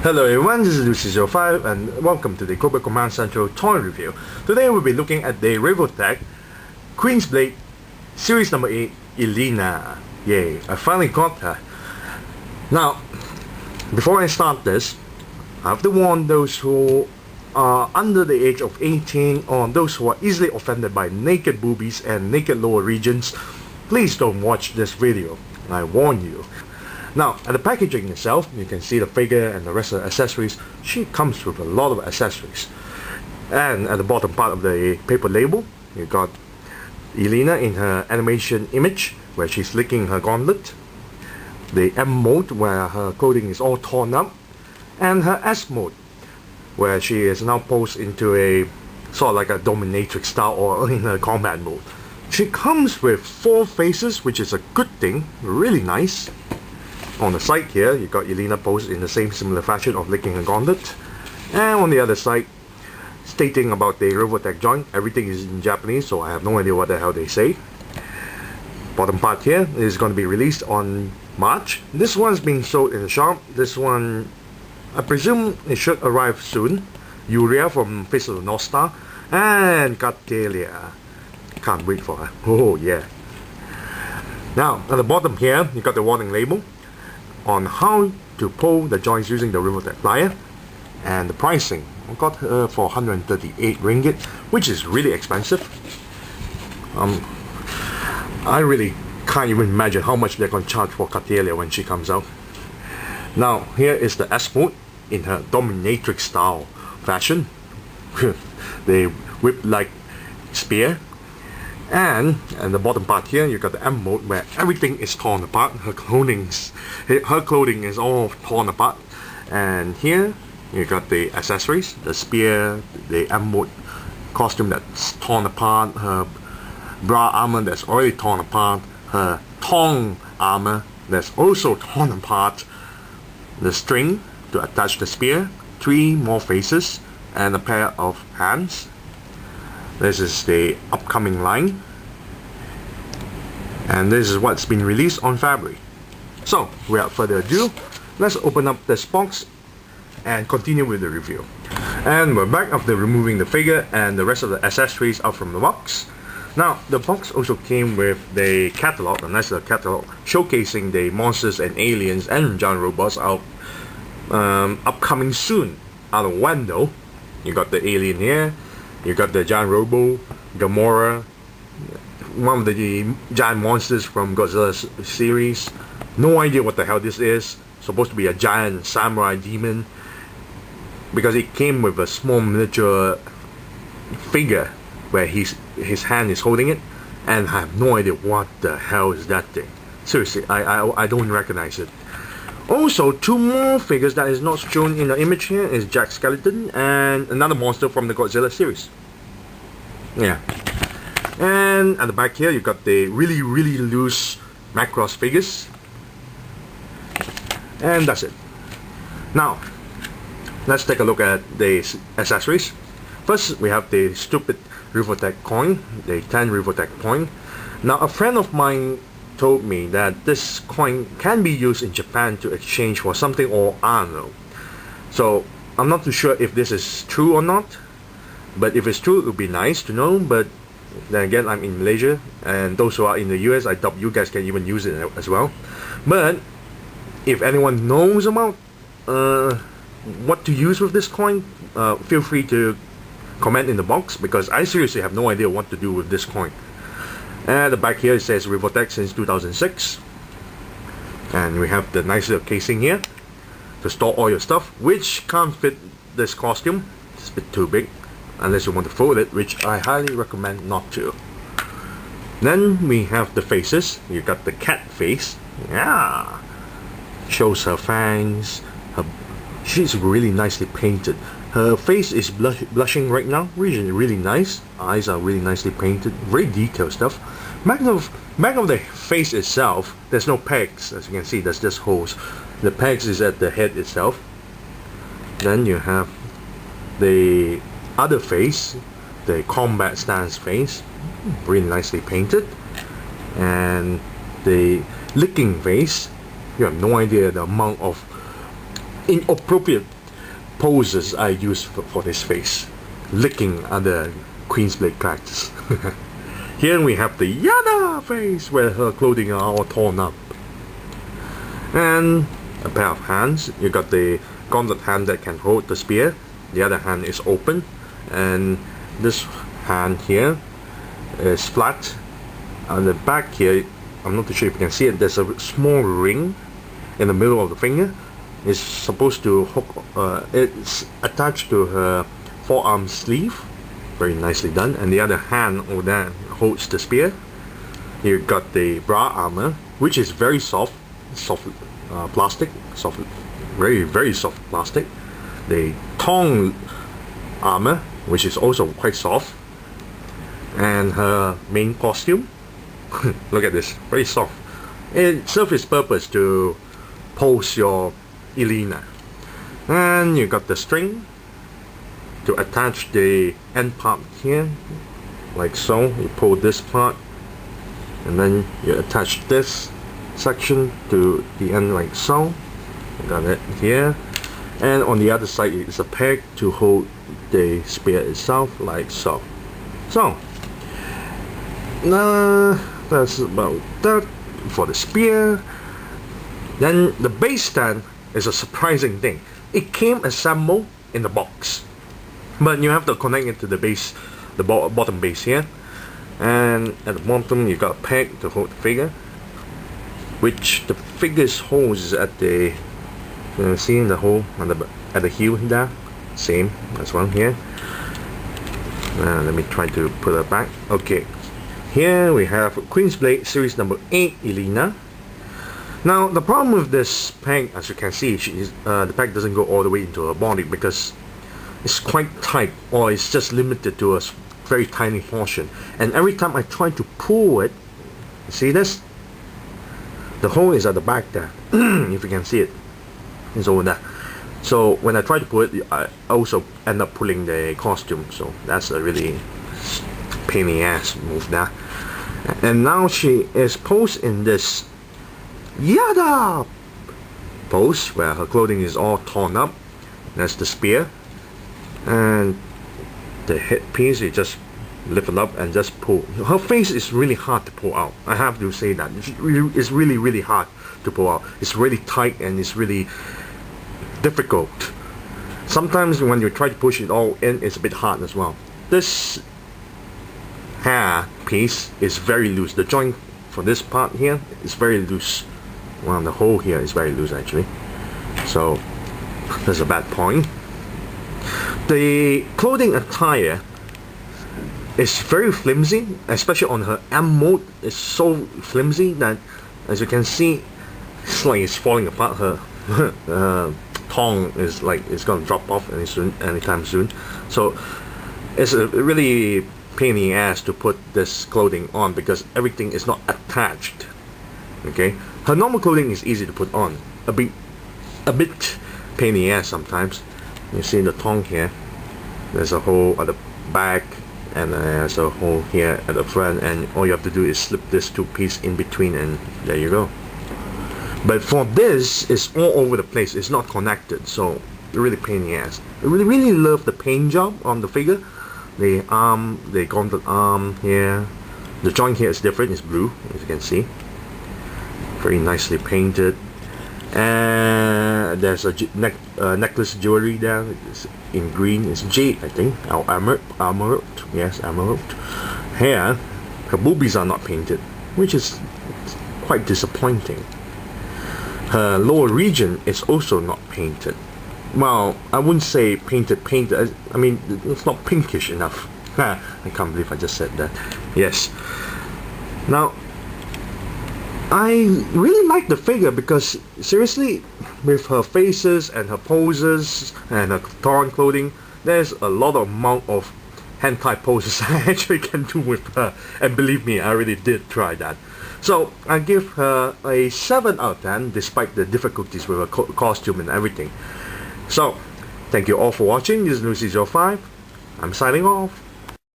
Hello everyone, this is Lucy05 and welcome to the Cobra Command Central toy review. Today we'll be looking at the Revoltech Queen's Blade Series number 8 Elina. Yay, I finally got her. Now, before I start this, I have to warn those who are under the age of 18 or those who are easily offended by naked boobies and naked lower regions. Please don't watch this video, I warn you. Now, at the packaging itself, you can see the figure and the rest of the accessories. She comes with a lot of accessories. And at the bottom part of the paper label, you got Elina in her animation image, where she's licking her gauntlet. The M mode, where her clothing is all torn up. And her S mode, where she is now posed into a sort of like a dominatrix style or in a combat mode. She comes with 4 faces, which is a good thing, really nice. On the side here, you got Elina posed in the same similar fashion of licking a gauntlet. And on the other side, stating about the Revoltech joint, everything is in Japanese, so I have no idea what the hell they say. Bottom part here is going to be released on March. This one's being sold in the shop. This one, I presume it should arrive soon. Uria from Face of the North Star. And Catelia. Can't wait for her. Oh yeah. Now, at the bottom here, you got the warning label on how to pull the joints using the Revoltech plier, and the pricing. I got her for 138 ringgit, which is really expensive. I really can't even imagine how much they're going to charge for Catelia when she comes out. Now, here is the S mode in her dominatrix style fashion. The whip-like spear. And the bottom part here, you got the M mode where everything is torn apart. Her clothing is all torn apart. And here you got the accessories, the spear, the M mode costume that's torn apart, her bra armor that's already torn apart, her thong armor that's also torn apart, the string to attach the spear, 3 more faces, and a pair of hands. This is the upcoming line, and this is what's been released on February. So, without further ado, let's open up this box and continue with the review. And we're back after removing the figure and the rest of the accessories out from the box. Now, the box also came with the catalog, a nice little catalog showcasing the monsters and aliens and giant robots out upcoming soon. Out of window, you got the alien here. You got the giant robo, Gamora, one of the giant monsters from Godzilla series. No idea what the hell this is. Supposed to be a giant samurai demon, because it came with a small miniature figure where his hand is holding it, and I have no idea what the hell is that thing. Seriously, I don't recognize it. Also, 2 more figures that is not shown in the image here is Jack Skeleton and another monster from the Godzilla series. Yeah. And at the back here, you got the really loose Macross figures. And that's it. Now, let's take a look at the accessories. First, we have the stupid Revoltech coin, the 10 Revoltech coin. Now, a friend of mine told me that this coin can be used in Japan to exchange for something, or I don't know. So I'm not too sure if this is true or not, but if it's true, it would be nice to know. But then again, I'm in Malaysia, and those who are in the US, I doubt you guys can even use it as well. But if anyone knows about what to use with this coin, feel free to comment in the box, because I seriously have no idea what to do with this coin. At the back here it says Revoltech since 2006, and we have the nice little casing here to store all your stuff, which can't fit this costume. It's a bit too big unless you want to fold it, which I highly recommend not to. Then we have the faces. You got the cat face, yeah, shows her fangs. She's really nicely painted. Her face is blushing right now, really nice. Eyes are really nicely painted, very detailed stuff. Back of the face itself, there's no pegs, as you can see, there's just holes. The pegs is at the head itself. Then you have the other face, the combat stance face, really nicely painted. And the licking face, you have no idea the amount of inappropriate poses I use for this face, licking other Queen's Blade characters. Here we have the Yada face, where her clothing are all torn up. And a pair of hands. You got the gauntlet hand that can hold the spear. The other hand is open, and this hand here is flat. On the back here, I'm not too sure if you can see it, there's a small ring in the middle of the finger. It's supposed to hook, it's attached to her forearm sleeve. Very nicely done. And the other hand over there holds the spear. You got the bra armor, which is very soft plastic, very soft plastic. The tongue armor, which is also quite soft. And her main costume, look at this, very soft. It serves its purpose to pose your Elina. And you got the string to attach the end part here, like so. You pull this part, and then you attach this section to the end like so. You got it here. And on the other side is a peg to hold the spear itself, like so. So that's about that for the spear. Then the base stand is a surprising thing. It came assembled in the box, but you have to connect it to the base, the bottom base here. And at the bottom you got a peg to hold the figure, which the figure's hole is at the, see the hole on at the heel there, same as one here. Let me try to put it back. Okay, here we have Queen's Blade series number 8 Elina. Now the problem with this peg, as you can see, the peg doesn't go all the way into her body because it's quite tight, or it's just limited to a very tiny portion. And every time I try to pull it, you see this? The hole is at the back there. If you can see it, it's over there. So when I try to pull it, I also end up pulling the costume. So that's a really pain in the ass move there. And now she is posed in this Yada pose, where her clothing is all torn up. That's the spear. And the headpiece, you just lift it up and just pull. Her face is really hard to pull out. I have to say that. It's really hard to pull out. It's really tight and it's really difficult. Sometimes when you try to push it all in, it's a bit hard as well. This hair piece is very loose. The joint for this part here is very loose. Well, the hole here is very loose actually. So that's a bad point. The clothing attire is very flimsy, especially on her M mode. It's so flimsy that, as you can see, it's like it's falling apart. Her tongue is like it's gonna drop off anytime soon. So it's a really pain in the ass to put this clothing on because everything is not attached. Okay, her normal clothing is easy to put on. A bit pain in the ass sometimes. You see the tongue here. There's a hole at the back, and there's a hole here at the front, and all you have to do is slip this two piece in between, and there you go. But for this, it's all over the place. It's not connected, so really pain in the ass. I really love the paint job on the figure. The arm, the gauntlet arm here. The joint here is different. It's blue, as you can see. Very nicely painted. And there's a necklace jewelry there. It's in green. It's jade, I think. Emerald. Yes, emerald. Here, her boobies are not painted, which is quite disappointing. Her lower region is also not painted. Well, I wouldn't say painted. I mean, it's not pinkish enough. I can't believe I just said that. Yes. Now, I really like the figure because, seriously, with her faces and her poses and her torn clothing, there's a lot of amount of hentai poses I actually can do with her. And believe me, I really did try that. So, I give her a 7 out of 10, despite the difficulties with her costume and everything. So, thank you all for watching. This is Lucy05. I'm signing off.